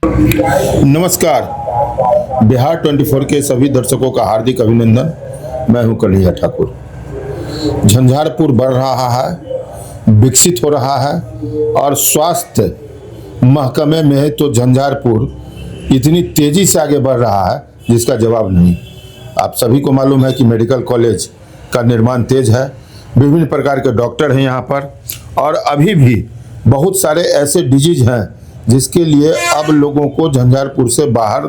नमस्कार। बिहार 24 के सभी दर्शकों का हार्दिक अभिनंदन। मैं हूं कन्हैया ठाकुर। झंझारपुर बढ़ रहा है, विकसित हो रहा है और स्वास्थ्य महकमे में तो झंझारपुर इतनी तेजी से आगे बढ़ रहा है जिसका जवाब नहीं। आप सभी को मालूम है कि मेडिकल कॉलेज का निर्माण तेज है, विभिन्न प्रकार के डॉक्टर हैं यहाँ पर, और अभी भी बहुत सारे ऐसे डिजीज हैं जिसके लिए अब लोगों को झंझारपुर से बाहर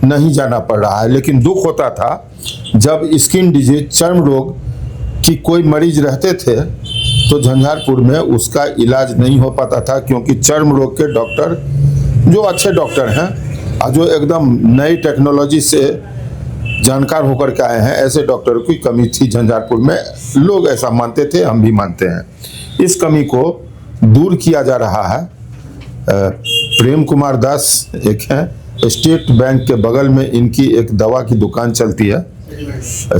नहीं जाना पड़ रहा है। लेकिन दुख होता था जब स्किन डिजीज, चर्म रोग की कोई मरीज रहते थे तो झंझारपुर में उसका इलाज नहीं हो पाता था, क्योंकि चर्म रोग के डॉक्टर जो अच्छे डॉक्टर हैं और जो एकदम नई टेक्नोलॉजी से जानकार होकर के आए हैं, ऐसे डॉक्टरों की कमी थी झंझारपुर में। लोग ऐसा मानते थे, हम भी मानते हैं। इस कमी को दूर किया जा रहा है। प्रेम कुमार दास एक हैं, स्टेट बैंक के बगल में इनकी एक दवा की दुकान चलती है,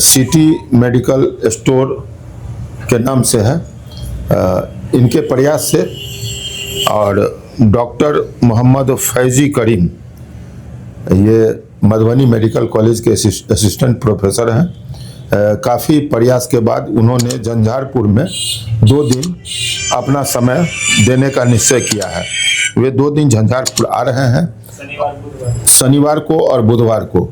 सिटी मेडिकल स्टोर के नाम से है। इनके प्रयास से और डॉक्टर मोहम्मद फैजी करीम, ये मधुबनी मेडिकल कॉलेज के असिस्टेंट प्रोफेसर हैं, काफ़ी प्रयास के बाद उन्होंने झंझारपुर में 2 दिन अपना समय देने का निश्चय किया है। वे 2 दिन झंझारपुर आ रहे हैं, शनिवार को और बुधवार को।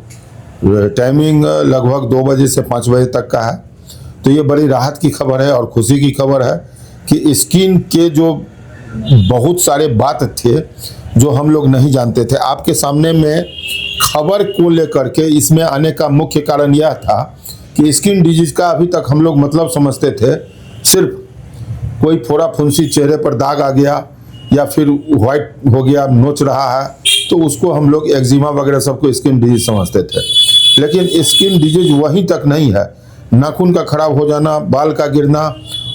टाइमिंग लगभग 2 बजे से 5 बजे तक का है। तो ये बड़ी राहत की खबर है और खुशी की खबर है कि स्किन के जो बहुत सारे बात थे जो हम लोग नहीं जानते थे, आपके सामने में खबर को लेकर के इसमें आने का मुख्य कारण यह था कि स्किन डिजीज का अभी तक हम लोग मतलब समझते थे सिर्फ कोई फोड़ा फुंसी, चेहरे पर दाग आ गया या फिर व्हाइट हो गया, नोच रहा है, तो उसको हम लोग एक्जिमा वगैरह सबको स्किन डिजीज समझते थे। लेकिन स्किन डिजीज वहीं तक नहीं है। नाखून का खराब हो जाना, बाल का गिरना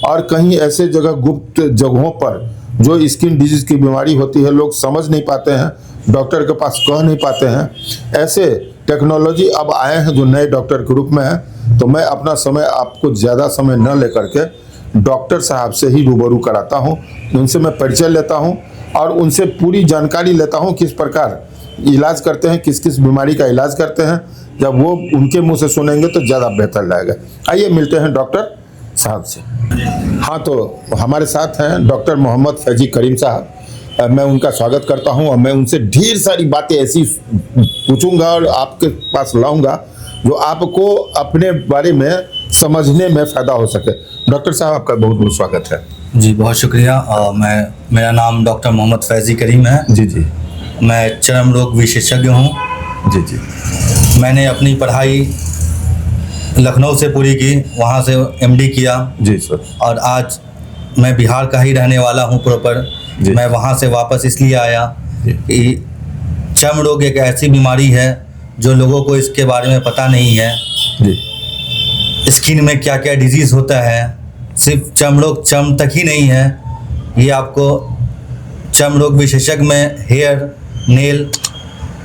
और कहीं ऐसे जगह गुप्त जगहों पर जो स्किन डिजीज की बीमारी होती है, लोग समझ नहीं पाते हैं, डॉक्टर के पास कह नहीं पाते हैं। ऐसे टेक्नोलॉजी अब आए हैं जो नए डॉक्टर के रूप में है। तो मैं अपना समय आपको ज़्यादा समय न लेकर के डॉक्टर साहब से ही रूबरू कराता हूं, उनसे मैं परिचय लेता हूं और उनसे पूरी जानकारी लेता हूं किस प्रकार इलाज करते हैं, किस किस बीमारी का इलाज करते हैं। जब वो उनके मुंह से सुनेंगे तो ज़्यादा बेहतर लगेगा। आइए मिलते हैं डॉक्टर साहब से। हाँ, तो हमारे साथ हैं डॉक्टर मोहम्मद फैजी करीम साहब। मैं उनका स्वागत करता हूं और मैं उनसे ढेर सारी बातें ऐसी पूछूंगा और आपके पास लाऊंगा जो आपको अपने बारे में समझने में फ़ायदा हो सके। डॉक्टर साहब, आपका बहुत बहुत स्वागत है। जी, बहुत शुक्रिया। मेरा नाम डॉक्टर मोहम्मद फैजी करीम है। जी जी। मैं चर्म रोग विशेषज्ञ हूँ। जी जी। मैंने अपनी पढ़ाई लखनऊ से पूरी की, वहाँ से एमडी किया। जी सर। और आज मैं बिहार का ही रहने वाला हूँ प्रॉपर। मैं वहाँ से वापस इसलिए आया कि चर्म रोग एक ऐसी बीमारी है जो लोगों को इसके बारे में पता नहीं है। जी। स्किन में क्या क्या डिजीज़ होता है, सिर्फ चर्म रोग चर्म तक ही नहीं है, ये आपको चर्म रोग विशेषज्ञ में हेयर, नेल,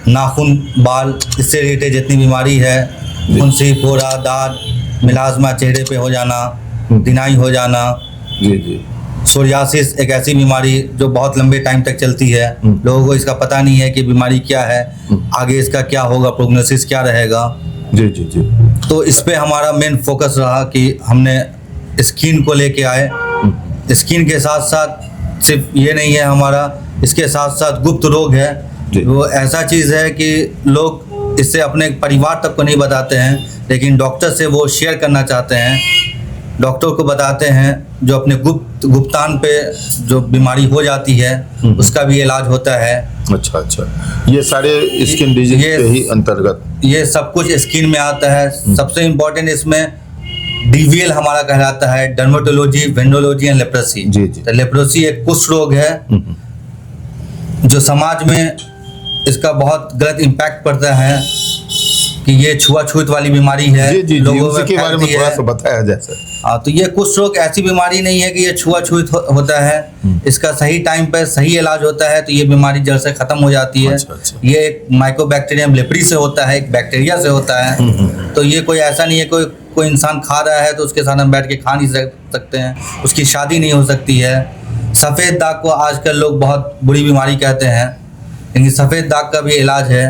नाखून, बाल, इससे रिलेटेड जितनी बीमारी है, फुंसी, फोड़ा, दाग, मिलाजमा चेहरे पे हो जाना, दिनाई हो जाना, जी जी, सोरियासिस एक ऐसी बीमारी जो बहुत लंबे टाइम तक चलती है, लोगों को इसका पता नहीं है कि बीमारी क्या है, आगे इसका क्या होगा, प्रोग्नोसिस क्या रहेगा। जी जी जी। तो इस पे हमारा मेन फोकस रहा कि हमने स्किन को लेके आए। स्किन के साथ साथ सिर्फ ये नहीं है हमारा, इसके साथ साथ गुप्त रोग है। वो ऐसा चीज़ है कि लोग इससे अपने परिवार तक को नहीं बताते हैं, लेकिन डॉक्टर से वो शेयर करना चाहते हैं, डॉक्टर को बताते हैं। जो अपने गुप्तान पे जो बीमारी हो जाती है उसका भी इलाज होता है। अच्छा अच्छा, ये सारे स्किन डिजीज के ही अंतर्गत ये सब कुछ स्किन में आता है। सबसे इम्पोर्टेंट इसमें डीवीएल हमारा कहलाता है, डर्मेटोलॉजी, वेंडोलॉजी एंड लेप्रोसी। जी जी। तो लेप्रोसी एक कुष्ठ रोग है जो समाज में इसका बहुत गलत इम्पैक्ट पड़ता है कि ये छुआछूत वाली बीमारी है। जी जी, लोगों उसी के बारे में थोड़ा सा बताया जैसे। हाँ, तो ये कुष्ठ रोग ऐसी बीमारी नहीं है कि ये छुआछूत होता है। इसका सही टाइम पर सही इलाज होता है तो ये बीमारी जड़ से खत्म हो जाती है। अच्छा, अच्छा। ये एक माइकोबैक्टीरियम लेप्री से होता है, एक बैक्टीरिया से होता है। तो ये कोई ऐसा नहीं है कोई इंसान खा रहा है तो उसके साथ हम बैठ के खा नहीं सकते हैं, उसकी शादी नहीं हो सकती है। सफ़ेद दाग को आजकल लोग बहुत बुरी बीमारी कहते हैं। लेकिन सफ़ेद दाग का भी इलाज है।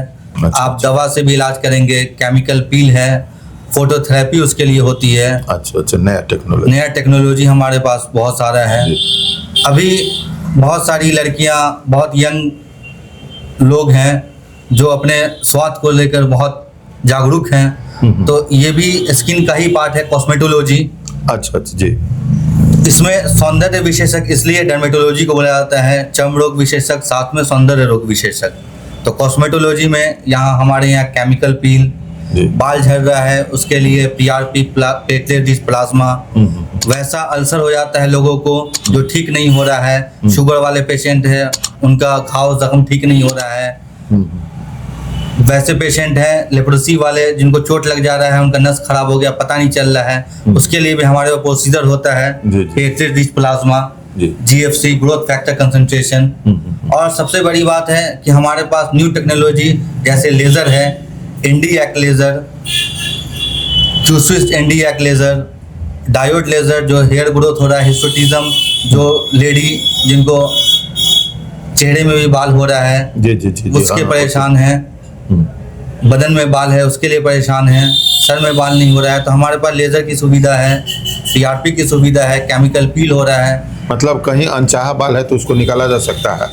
आप दवा से भी इलाज करेंगे, केमिकल पील है, फोटोथेरेपी उसके लिए होती है। अच्छा, नया टेक्नोलॉजी हमारे पास बहुत सारा है। अभी बहुत सारी लड़कियां, बहुत यंग लोग हैं जो अपने स्वास्थ्य को लेकर बहुत जागरूक हैं, तो ये भी स्किन का ही पार्ट है, कॉस्मेटोलॉजी। अच्छा जी। इसमें सौंदर्य विशेषज्ञ इसलिए डर्मेटोलॉजी को बोला जाता है, चर्म रोग विशेषज्ञ, साथ में सौंदर्य रोग विशेषज्ञ। तो कॉस्मेटोलॉजी में यहाँ हमारे यहाँ केमिकल पील, बाल झड़ रहा है उसके लिए PRP प्लेटलेट रिच प्लाज्मा, वैसा अल्सर हो जाता है लोगों को जो ठीक नहीं हो रहा है, शुगर वाले पेशेंट है उनका घाव जख्म ठीक नहीं हो रहा है, वैसे पेशेंट हैं लेप्रोसी वाले जिनको चोट लग जा रहा है, उनका नस खराब हो गया पता नहीं चल रहा है, उसके लिए भी हमारे पास प्रोसीजर होता है platelet rich plasma, GFC growth factor concentration. और सबसे बड़ी बात है कि हमारे पास न्यू टेक्नोलॉजी जैसे लेज़र है, इंडियक लेज़र, क्यूस्विस्ट इंडियक लेज़र, डायोड लेज़र जो हेयर ग्रोथ हो रहा है, हिस्टोटिज्म जो लेडी जिनको चेहरे में भी बाल हो रहा है उसके परेशान हैं, बदन में बाल है उसके लिए परेशान हैं, सर में बाल नहीं हो रहा है, तो हमारे पास लेज़र की सुविधा है, PRP की सुविधा है, केमिकल पील हो रहा है। मतलब कहीं अनचाहा बाल है तो उसको निकाला जा सकता है,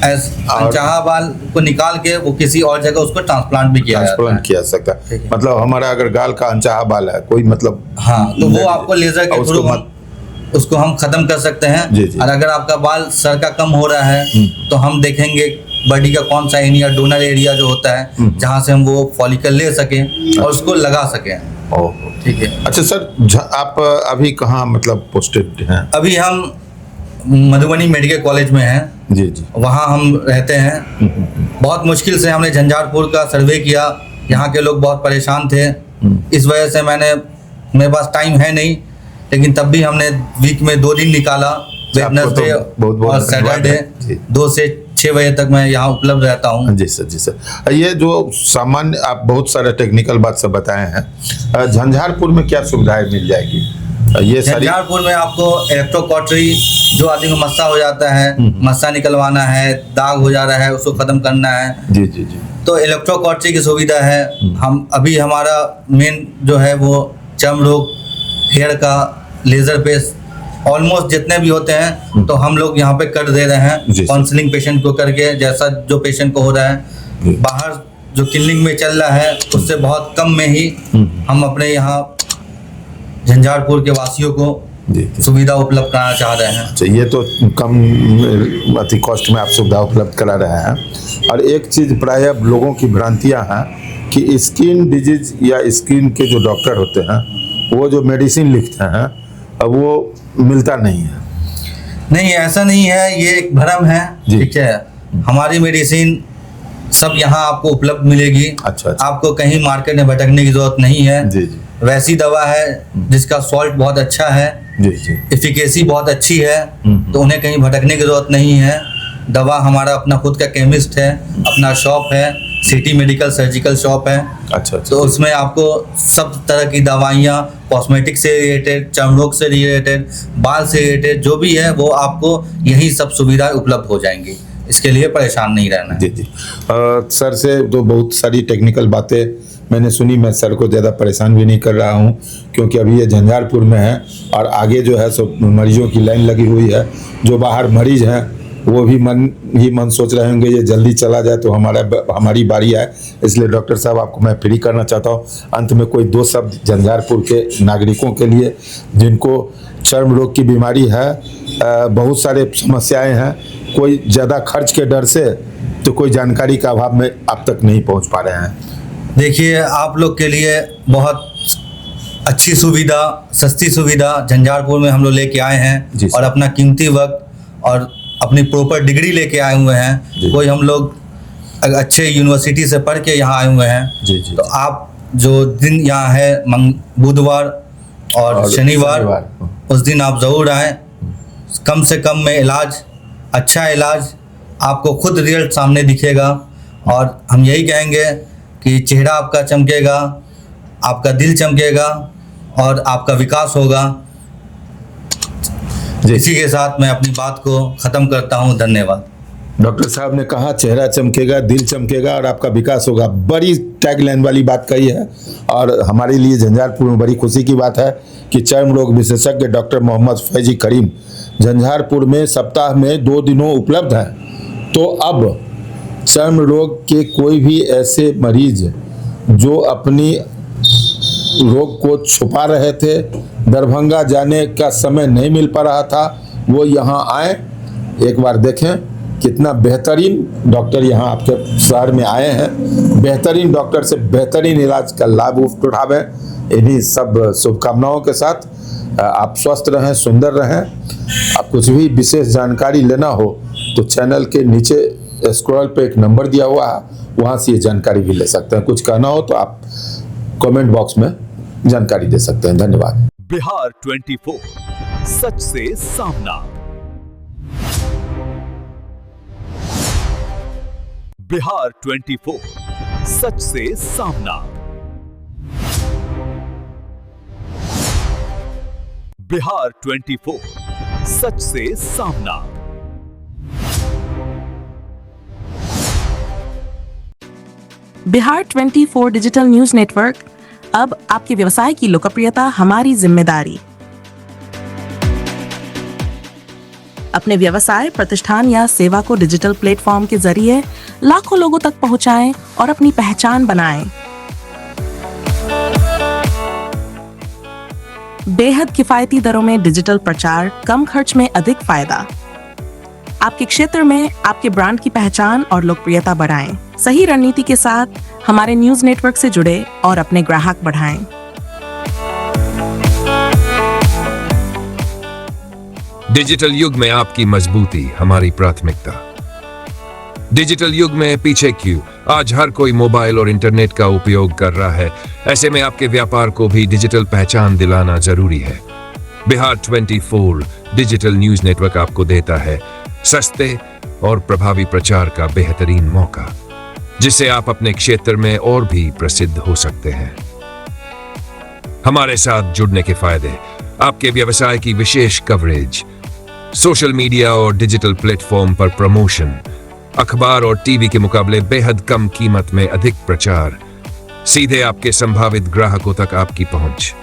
अनचाहा बाल को निकाल के वो किसी और जगह उसको ट्रांसप्लांट भी किया जा सकता है। मतलब हमारा अगर गाल का अनचाहा बाल है कोई, मतलब हाँ, तो वो आपको लेज़र के थ्रू उसको हम खत्म कर सकते हैं। और अगर आपका बाल सर का कम हो रहा है तो हम देखेंगे बॉडी का कौन सा एरिया, डोनर एरिया जो होता है, जहाँ से हम वो फॉलिकल ले सकें और उसको लगा सकें। ठीक है। अच्छा सर, आप अभी कहाँ मतलब पोस्टेड हैं? अभी हम मधुबनी मेडिकल कॉलेज में हैं। जी। वहाँ हम रहते हैं। बहुत मुश्किल से हमने झंझारपुर का सर्वे किया, यहाँ के लोग बहुत परेशान थे, इस वजह से मेरे पास टाइम है नहीं, लेकिन तब भी हमने वीक में 2 दिन निकाला, वेडनेसडे और सैटरडे 2 से 6 बजे तक मैं यहाँ उपलब्ध रहता हूँ। जी सर। ये जो सामान्य आप बहुत सारे टेक्निकल बात सब बताए हैं, झंझारपुर में क्या सुविधाएं मिल जाएगी? ये झंझारपुर में आपको इलेक्ट्रोकॉटरी, जो आदमी को मस्सा हो जाता है, मस्सा निकलवाना है, दाग हो जा रहा है, उसको खत्म करना है, जी, तो इलेक्ट्रोकॉटरी की सुविधा है। हम अभी हमारा मेन जो है वो चर्म रोग, हेयर का लेज़र पे ऑलमोस्ट जितने भी होते हैं तो हम लोग यहाँ पे कर दे रहे हैं, काउंसलिंग पेशेंट को करके, जैसा जो पेशेंट को हो रहा है। बाहर जो क्लिनिक में चल रहा है उससे बहुत कम में ही हम अपने यहाँ झंझारपुर के वासियों को सुविधा उपलब्ध कराना चाह रहे हैं। अच्छा, ये तो कम अति कॉस्ट में आप सुविधा उपलब्ध करा रहे हैं। और एक चीज़ प्रायः लोगों की भ्रांतियाँ हैं कि स्किन डिजीज या स्किन के जो डॉक्टर होते हैं वो जो मेडिसिन लिखते हैं अब वो मिलता नहीं है। नहीं, ऐसा नहीं है, ये एक भ्रम है। ठीक है, हमारी मेडिसिन सब यहाँ आपको उपलब्ध मिलेगी। अच्छा। आपको कहीं मार्केट में भटकने की जरूरत नहीं है। जी। वैसी दवा है जिसका सॉल्ट बहुत अच्छा है, एफिकेसी बहुत अच्छी है, तो उन्हें कहीं भटकने की जरूरत नहीं है। दवा हमारा अपना खुद का केमिस्ट है, अपना शॉप है, सिटी मेडिकल सर्जिकल शॉप है। अच्छा। तो उसमें आपको सब तरह की दवाइयाँ, कॉस्मेटिक से रिलेटेड, चर्म रोग से रिलेटेड, बाल से रिलेटेड जो भी है वो आपको यही सब सुविधाएं उपलब्ध हो जाएंगी। इसके लिए परेशान नहीं रहना है। जी। सर से तो बहुत सारी टेक्निकल बातें मैंने सुनी, मैं सर को ज़्यादा परेशान भी नहीं कर रहा हूँ क्योंकि अभी ये झंझारपुर में है और आगे जो है सब मरीजों की लाइन लगी हुई है। जो बाहर मरीज हैं वो भी मन सोच रहे होंगे ये जल्दी चला जाए तो हमारी बारी आए। इसलिए डॉक्टर साहब आपको मैं फ्री करना चाहता हूँ। अंत में कोई 2 शब्द झंझारपुर के नागरिकों के लिए जिनको चर्म रोग की बीमारी है, बहुत सारे समस्याएं हैं, कोई ज़्यादा खर्च के डर से तो कोई जानकारी के अभाव में अब तक नहीं पहुँच पा रहे हैं। देखिए, आप लोग के लिए बहुत अच्छी सुविधा, सस्ती सुविधा झंझारपुर में हम लोग लेके आए हैं और अपना कीमती वक्त और अपनी प्रॉपर डिग्री लेके आए हुए हैं। कोई हम लोग अच्छे यूनिवर्सिटी से पढ़ के यहाँ आए हुए हैं। तो आप जो दिन यहाँ है बुधवार और शनिवार, उस दिन आप ज़रूर आएँ। कम से कम में इलाज, अच्छा इलाज, आपको खुद रिजल्ट सामने दिखेगा। और हम यही कहेंगे कि चेहरा आपका चमकेगा, आपका दिल चमकेगा और आपका विकास होगा। इसी के साथ मैं अपनी बात को ख़त्म करता हूँ। धन्यवाद। डॉक्टर साहब ने कहा चेहरा चमकेगा, दिल चमकेगा और आपका विकास होगा। बड़ी टैगलाइन वाली बात कही है और हमारे लिए झंझारपुर में बड़ी खुशी की बात है कि चर्म रोग विशेषज्ञ डॉक्टर मोहम्मद फैजी करीम झंझारपुर में सप्ताह में 2 दिनों उपलब्ध हैं। तो अब चर्म रोग के कोई भी ऐसे मरीज जो अपनी रोग को छुपा रहे थे, दरभंगा जाने का समय नहीं मिल पा रहा था, वो यहाँ आए, एक बार देखें कितना बेहतरीन डॉक्टर यहाँ आपके शहर में आए हैं। बेहतरीन डॉक्टर से बेहतरीन इलाज का लाभ उठावें। इन्हीं सब शुभकामनाओं के साथ आप स्वस्थ रहें, सुंदर रहें। आप कुछ भी विशेष जानकारी लेना हो तो चैनल के नीचे स्क्रॉल पे एक नंबर दिया हुआ है, वहाँ से ये जानकारी भी ले सकते हैं। कुछ कहना हो तो आप कमेंट बॉक्स में जानकारी दे सकते हैं। धन्यवाद। बिहार 24 सच से सामना। बिहार 24 सच से सामना। बिहार 24 सच से सामना। बिहार 24 डिजिटल न्यूज नेटवर्क, अब आपके व्यवसाय की लोकप्रियता हमारी जिम्मेदारी। अपने व्यवसाय, प्रतिष्ठान या सेवा को डिजिटल प्लेटफॉर्म के जरिए लाखों लोगों तक पहुंचाएं और अपनी पहचान बनाएं। बेहद किफायती दरों में डिजिटल प्रचार, कम खर्च में अधिक फायदा। आपके क्षेत्र में आपके ब्रांड की पहचान और लोकप्रियता बढ़ाएं। सही रणनीति के साथ हमारे न्यूज नेटवर्क से जुड़े और अपने ग्राहक बढ़ाएं। डिजिटल युग में आपकी मजबूती हमारी प्राथमिकता। डिजिटल युग में पीछे क्यों? आज हर कोई मोबाइल और इंटरनेट का उपयोग कर रहा है। ऐसे में आपके व्यापार को भी डिजिटल पहचान दिलाना जरूरी है। बिहार 24 डिजिटल न्यूज नेटवर्क आपको देता है सस्ते और प्रभावी प्रचार का बेहतरीन मौका, जिससे आप अपने क्षेत्र में और भी प्रसिद्ध हो सकते हैं। हमारे साथ जुड़ने के फायदे: आपके व्यवसाय की विशेष कवरेज, सोशल मीडिया और डिजिटल प्लेटफॉर्म पर प्रमोशन, अखबार और टीवी के मुकाबले बेहद कम कीमत में अधिक प्रचार, सीधे आपके संभावित ग्राहकों तक आपकी पहुंच।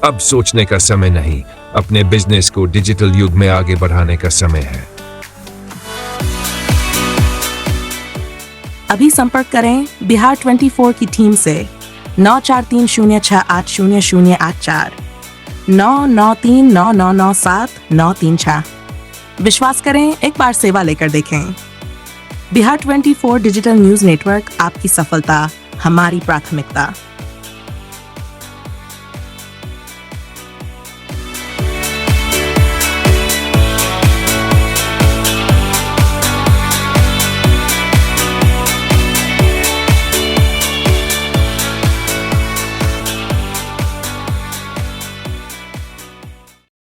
अब सोचने का समय नहीं, अपने बिजनेस को डिजिटल युग में आगे बढ़ाने का समय है। अभी संपर्क करें बिहार 24 की टीम से 9430680084, 9939997936। विश्वास करें, एक बार सेवा लेकर देखें। बिहार 24 डिजिटल न्यूज नेटवर्क, आपकी सफलता हमारी प्राथमिकता।